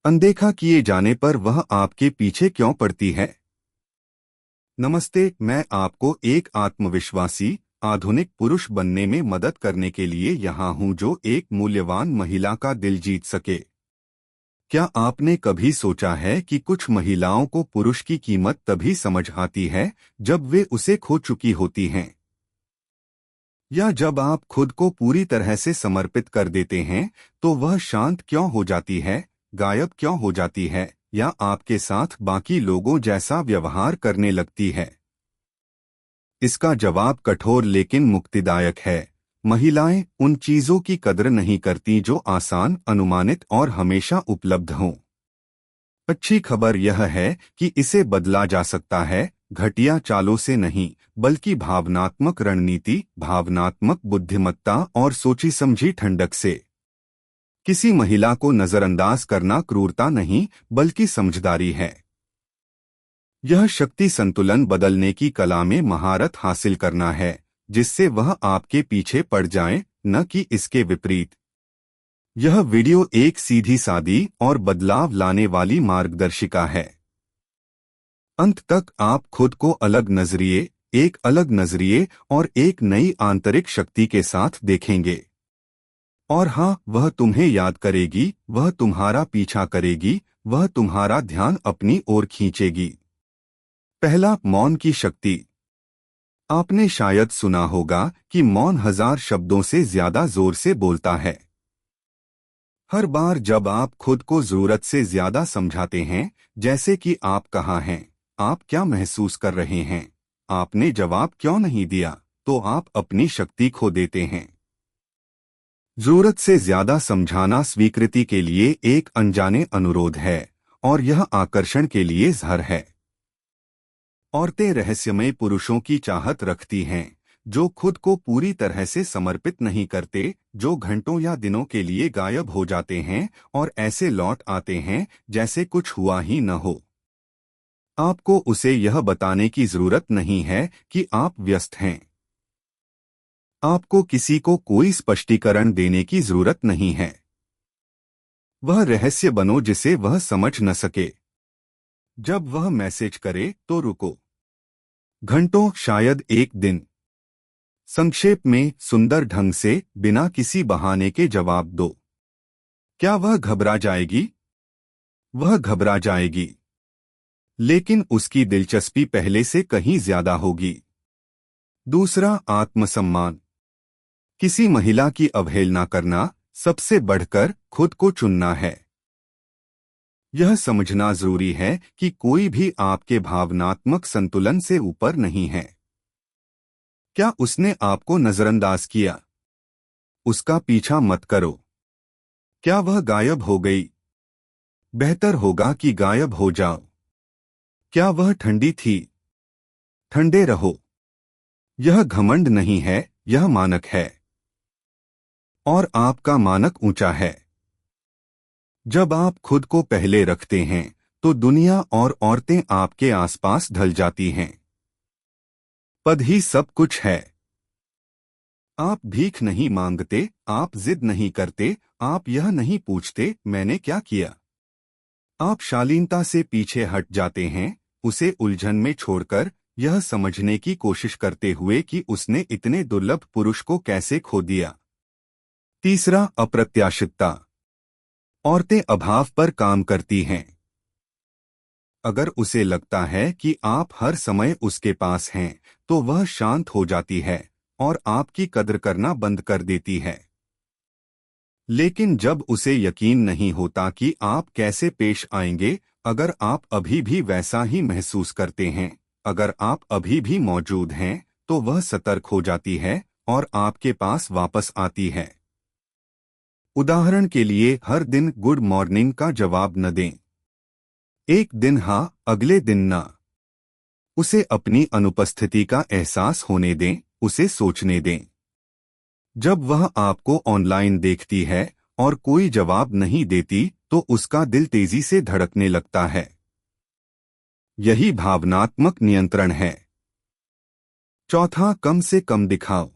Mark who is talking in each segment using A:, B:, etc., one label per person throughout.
A: अनदेखा किए जाने पर वह आपके पीछे क्यों पड़ती है? नमस्ते, मैं आपको एक आत्मविश्वासी, आधुनिक पुरुष बनने में मदद करने के लिए यहाँ हूँ जो एक मूल्यवान महिला का दिल जीत सके। क्या आपने कभी सोचा है कि कुछ महिलाओं को पुरुष की कीमत तभी समझ आती है जब वे उसे खो चुकी होती हैं? या जब आप खुद को पूरी तरह से समर्पित कर देते हैं तो वह शांत क्यों हो जाती है, गायब क्यों हो जाती है, या आपके साथ बाकी लोगों जैसा व्यवहार करने लगती है? इसका जवाब कठोर लेकिन मुक्तिदायक है। महिलाएं उन चीजों की कदर नहीं करती जो आसान, अनुमानित और हमेशा उपलब्ध हों। अच्छी खबर यह है कि इसे बदला जा सकता है, घटिया चालों से नहीं, बल्कि भावनात्मक रणनीति, भावनात्मक बुद्धिमत्ता और सोची समझी ठंडक से। किसी महिला को नजरअंदाज करना क्रूरता नहीं, बल्कि समझदारी है। यह शक्ति संतुलन बदलने की कला में महारत हासिल करना है, जिससे वह आपके पीछे पड़ जाए, न कि इसके विपरीत। यह वीडियो एक सीधी सादी और बदलाव लाने वाली मार्गदर्शिका है। अंत तक आप खुद को एक अलग नजरिए और एक नई आंतरिक शक्ति के साथ देखेंगे। और हाँ, वह तुम्हें याद करेगी, वह तुम्हारा पीछा करेगी, वह तुम्हारा ध्यान अपनी ओर खींचेगी। पहला, मौन की शक्ति। आपने शायद सुना होगा कि मौन 1000 शब्दों से ज्यादा जोर से बोलता है। हर बार जब आप खुद को जरूरत से ज्यादा समझाते हैं, जैसे कि आप कहाँ हैं, आप क्या महसूस कर रहे हैं, आपने जवाब क्यों नहीं दिया, तो आप अपनी शक्ति खो देते हैं। जरूरत से ज्यादा समझाना स्वीकृति के लिए एक अनजाने अनुरोध है, और यह आकर्षण के लिए जहर है। औरतें रहस्यमय पुरुषों की चाहत रखती हैं, जो खुद को पूरी तरह से समर्पित नहीं करते, जो घंटों या दिनों के लिए गायब हो जाते हैं और ऐसे लौट आते हैं जैसे कुछ हुआ ही न हो। आपको उसे यह बताने की जरूरत नहीं है कि आप व्यस्त हैं। आपको किसी को कोई स्पष्टीकरण देने की जरूरत नहीं है। वह रहस्य बनो जिसे वह समझ न सके। जब वह मैसेज करे तो रुको। घंटों, शायद एक दिन। संक्षेप में, सुंदर ढंग से, बिना किसी बहाने के जवाब दो। क्या वह घबरा जाएगी? वह घबरा जाएगी, लेकिन उसकी दिलचस्पी पहले से कहीं ज्यादा होगी। दूसरा, आत्मसम्मान। किसी महिला की अवहेलना करना, सबसे बढ़कर खुद को चुनना है। यह समझना जरूरी है कि कोई भी आपके भावनात्मक संतुलन से ऊपर नहीं है। क्या उसने आपको नजरअंदाज किया? उसका पीछा मत करो। क्या वह गायब हो गई? बेहतर होगा कि गायब हो जाओ। क्या वह ठंडी थी? ठंडे रहो। यह घमंड नहीं है, यह मानक है। और आपका मानक ऊंचा है। जब आप खुद को पहले रखते हैं, तो दुनिया और औरतें आपके आसपास ढल जाती हैं। पद ही सब कुछ है। आप भीख नहीं मांगते, आप जिद नहीं करते, आप यह नहीं पूछते मैंने क्या किया। आप शालीनता से पीछे हट जाते हैं, उसे उलझन में छोड़कर, यह समझने की कोशिश करते हुए कि उसने इतने दुर्लभ पुरुष को कैसे खो दिया। तीसरा, अप्रत्याशितता। औरतें अभाव पर काम करती हैं। अगर उसे लगता है कि आप हर समय उसके पास हैं, तो वह शांत हो जाती है और आपकी कद्र करना बंद कर देती है। लेकिन जब उसे यकीन नहीं होता कि आप कैसे पेश आएंगे, अगर आप अभी भी वैसा ही महसूस करते हैं, अगर आप अभी भी मौजूद हैं, तो वह सतर्क हो जाती है और आपके पास वापस आती है। उदाहरण के लिए, हर दिन गुड मॉर्निंग का जवाब न दें। एक दिन हाँ, अगले दिन ना। उसे अपनी अनुपस्थिति का एहसास होने दें, उसे सोचने दें। जब वह आपको ऑनलाइन देखती है और कोई जवाब नहीं देती, तो उसका दिल तेजी से धड़कने लगता है। यही भावनात्मक नियंत्रण है। चौथा, कम से कम दिखाओ।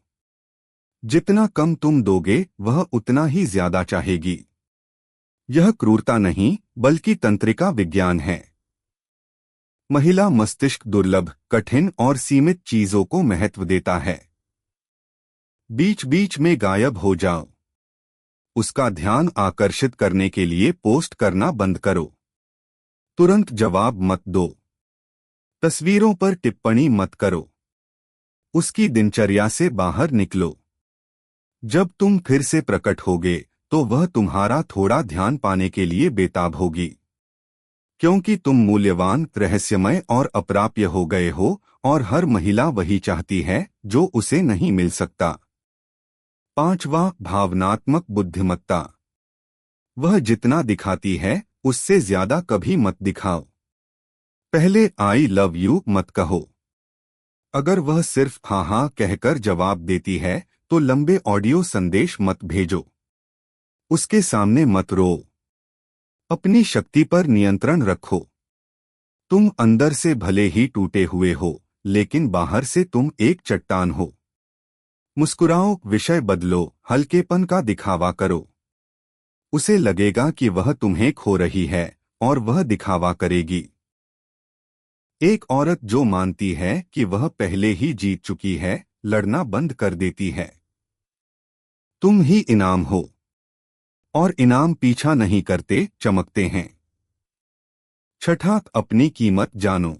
A: जितना कम तुम दोगे, वह उतना ही ज्यादा चाहेगी। यह क्रूरता नहीं बल्कि तंत्रिका विज्ञान है। महिला मस्तिष्क दुर्लभ, कठिन और सीमित चीजों को महत्व देता है। बीच बीच में गायब हो जाओ। उसका ध्यान आकर्षित करने के लिए पोस्ट करना बंद करो। तुरंत जवाब मत दो। तस्वीरों पर टिप्पणी मत करो। उसकी दिनचर्या से बाहर निकलो। जब तुम फिर से प्रकट होगे तो वह तुम्हारा थोड़ा ध्यान पाने के लिए बेताब होगी, क्योंकि तुम मूल्यवान, रहस्यमय और अप्राप्य हो गए हो और हर महिला वही चाहती है जो उसे नहीं मिल सकता। 5वां, भावनात्मक बुद्धिमत्ता। वह जितना दिखाती है उससे ज्यादा कभी मत दिखाओ। पहले आई लव यू मत कहो। अगर वह सिर्फ हाँ हाँ कहकर जवाब देती है तो लंबे ऑडियो संदेश मत भेजो। उसके सामने मत रो। अपनी शक्ति पर नियंत्रण रखो। तुम अंदर से भले ही टूटे हुए हो, लेकिन बाहर से तुम एक चट्टान हो। मुस्कुराओ, विषय बदलो, हल्केपन का दिखावा करो। उसे लगेगा कि वह तुम्हें खो रही है और वह दिखावा करेगी। एक औरत जो मानती है कि वह पहले ही जीत चुकी है, लड़ना बंद कर देती है। तुम ही इनाम हो और इनाम पीछा नहीं करते, चमकते हैं। 6, अपनी कीमत जानो।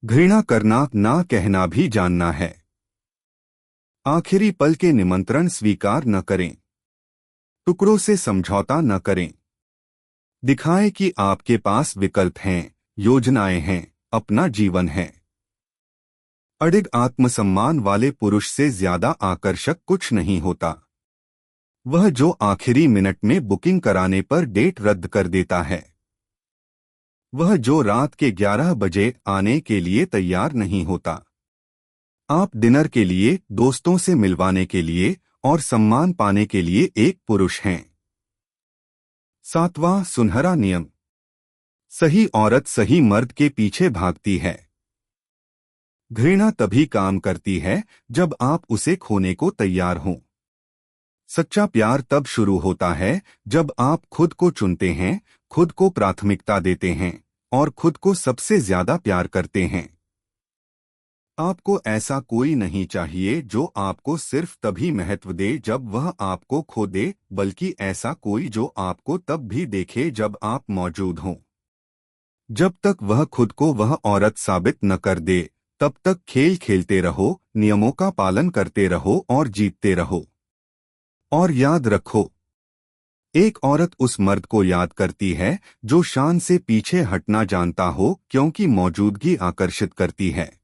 A: घृणा करना ना कहना भी जानना है। आखिरी पल के निमंत्रण स्वीकार न करें। टुकड़ों से समझौता न करें। दिखाएं कि आपके पास विकल्प हैं, योजनाएं हैं, अपना जीवन है। अडिग आत्मसम्मान वाले पुरुष से ज्यादा आकर्षक कुछ नहीं होता। वह जो आखिरी मिनट में बुकिंग कराने पर डेट रद्द कर देता है। वह जो रात के 11 बजे आने के लिए तैयार नहीं होता। आप डिनर के लिए, दोस्तों से मिलवाने के लिए और सम्मान पाने के लिए एक पुरुष हैं। 7वां, सुनहरा नियम। सही औरत सही मर्द के पीछे भागती है। घृणा तभी काम करती है जब आप उसे खोने को तैयार हों। सच्चा प्यार तब शुरू होता है जब आप खुद को चुनते हैं, खुद को प्राथमिकता देते हैं और खुद को सबसे ज्यादा प्यार करते हैं। आपको ऐसा कोई नहीं चाहिए जो आपको सिर्फ तभी महत्व दे जब वह आपको खो दे, बल्कि ऐसा कोई जो आपको तब भी देखे जब आप मौजूद हों। जब तक वह खुद को वह औरत साबित न कर दे, तब तक खेल खेलते रहो, नियमों का पालन करते रहो और जीतते रहो। और याद रखो, एक औरत उस मर्द को याद करती है जो शान से पीछे हटना जानता हो, क्योंकि मौजूदगी आकर्षित करती है।